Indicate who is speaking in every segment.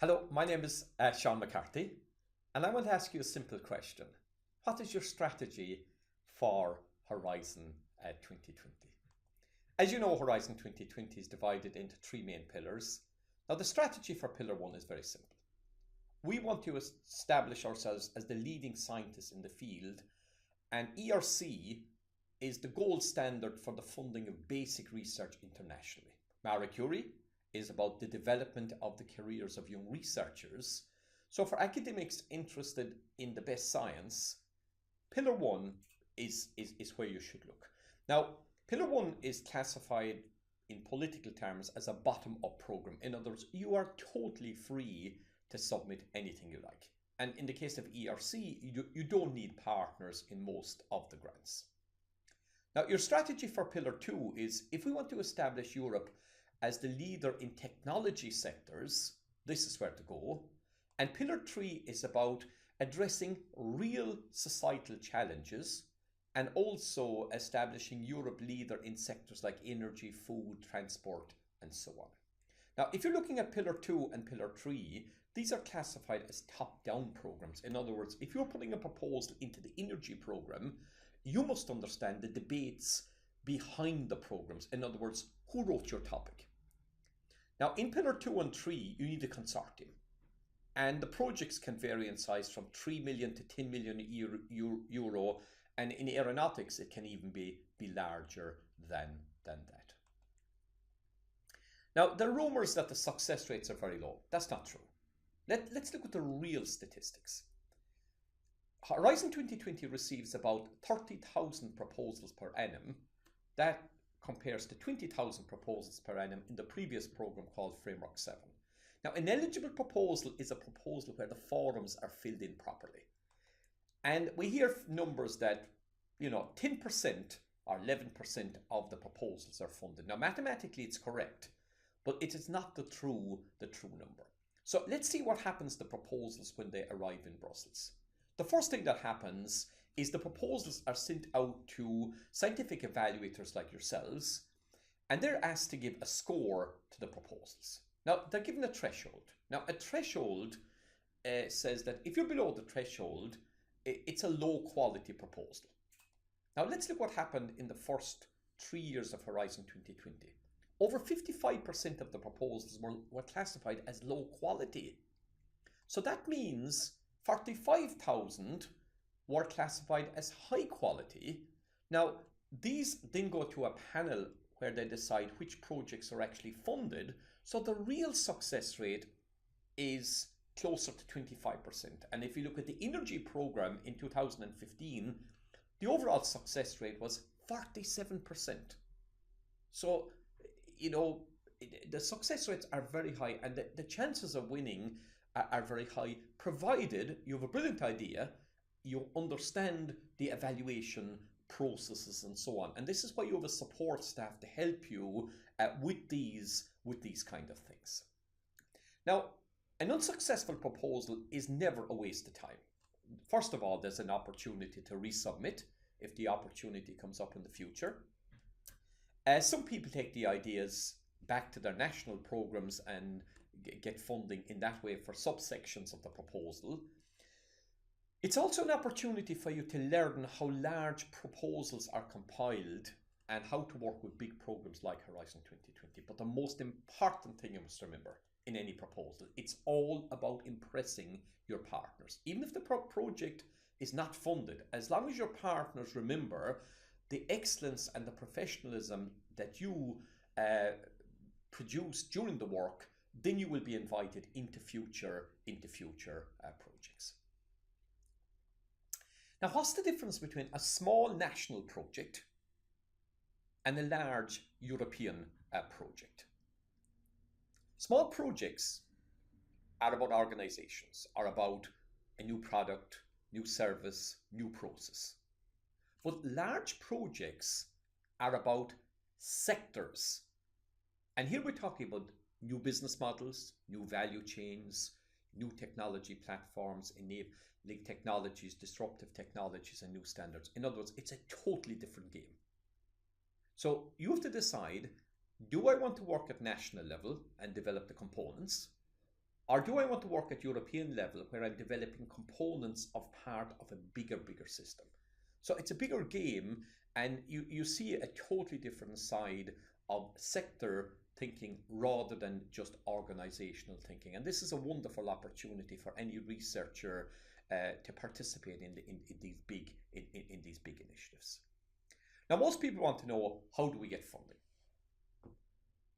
Speaker 1: Hello, my name is Sean McCarthy, and I want to ask you a simple question. What is your strategy for Horizon 2020? As you know, Horizon 2020 is divided into three main pillars. Now, the strategy for Pillar 1 is very simple. We want to establish ourselves as the leading scientists in the field, and ERC is the gold standard for the funding of basic research internationally. Marie Curie is about the development of the careers of young researchers. So for academics interested in the best science, Pillar 1 is where you should look. Now, Pillar 1 is classified in political terms as a bottom-up program. In other words, you are totally free to submit anything you like. And in the case of ERC, you don't need partners in most of the grants. Now, your strategy for Pillar 2 is, if we want to establish Europe as the leader in technology sectors, this is where to go. And Pillar 3 is about addressing real societal challenges and also establishing Europe leader in sectors like energy, food, transport, and so on. Now, if you're looking at Pillar 2 and Pillar 3, these are classified as top-down programs. In other words, if you're putting a proposal into the energy program, you must understand the debates behind the programs. In other words, who wrote your topic? Now, in Pillar 2 and 3, you need a consortium. And the projects can vary in size from 3 million to 10 million euro. And in aeronautics, it can even be larger than that. Now, there are rumors that the success rates are very low. That's not true. Let's look at the real statistics. Horizon 2020 receives about 30,000 proposals per annum. That compares to 20,000 proposals per annum in the previous program called Framework 7. Now, an eligible proposal is a proposal where the forums are filled in properly. And we hear numbers that, 10% or 11% of the proposals are funded. Now, mathematically, it's correct, but it is not the true number. So let's see what happens to proposals when they arrive in Brussels. The first thing that happens is the proposals are sent out to scientific evaluators like yourselves, and they're asked to give a score to the proposals. Now, they're given a threshold. Now, a threshold says that if you're below the threshold, it's a low quality proposal. Now, let's look what happened in the first 3 years of Horizon 2020. Over 55% of the proposals were classified as low quality. So that means 45,000 were classified as high quality. Now, these then go to a panel where they decide which projects are actually funded. So the real success rate is closer to 25%. And if you look at the energy program in 2015, the overall success rate was 47%. So, the success rates are very high, and the chances of winning are very high, provided you have a brilliant idea, you understand the evaluation processes and so on. And this is why you have a support staff to help you with these kind of things. Now, an unsuccessful proposal is never a waste of time. First of all, there's an opportunity to resubmit if the opportunity comes up in the future. Some people take the ideas back to their national programs and get funding in that way for subsections of the proposal. It's also an opportunity for you to learn how large proposals are compiled and how to work with big programs like Horizon 2020. But the most important thing you must remember in any proposal, it's all about impressing your partners. Even if the project is not funded, as long as your partners remember the excellence and the professionalism that you produce during the work, then you will be invited into future projects. Now, what's the difference between a small national project and a large European project? Small projects are about organizations, are about a new product, new service, new process. But large projects are about sectors. And here we're talking about new business models, new value chains, new technology platforms, enabling technologies, disruptive technologies, and new standards. In other words, it's a totally different game. So you have to decide, do I want to work at national level and develop the components? Or do I want to work at European level where I'm developing components of part of a bigger system? So it's a bigger game, and you see a totally different side of sector thinking rather than just organizational thinking. And this is a wonderful opportunity for any researcher to participate in these big initiatives. Now, most people want to know, how do we get funding?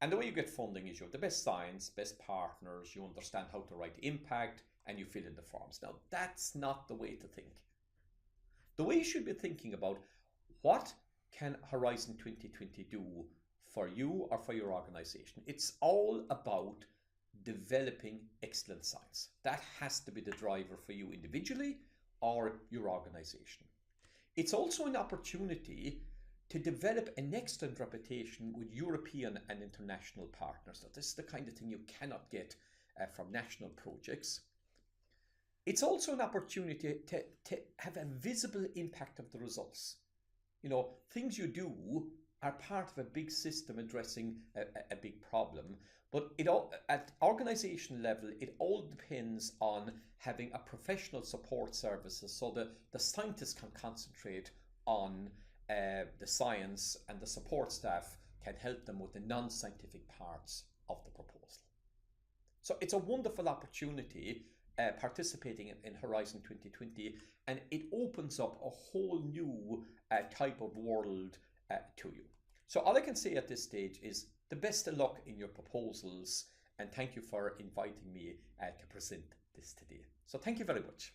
Speaker 1: And the way you get funding is you have the best science, best partners, you understand how to write impact, and you fill in the forms. Now, that's not the way to think. The way you should be thinking about, what can Horizon 2020 do for you or for your organization? It's all about developing excellent science. That has to be the driver for you individually or your organization. It's also an opportunity to develop an excellent reputation with European and international partners. So this is the kind of thing you cannot get from national projects. It's also an opportunity to have a visible impact of the results. You know, things you do are part of a big system addressing a big problem, but at organization level, it all depends on having a professional support services so that the scientists can concentrate on the science, and the support staff can help them with the non-scientific parts of the proposal. So it's a wonderful opportunity participating in Horizon 2020, and it opens up a whole new type of world to you. So all I can say at this stage is the best of luck in your proposals, and thank you for inviting me to present this today. So thank you very much.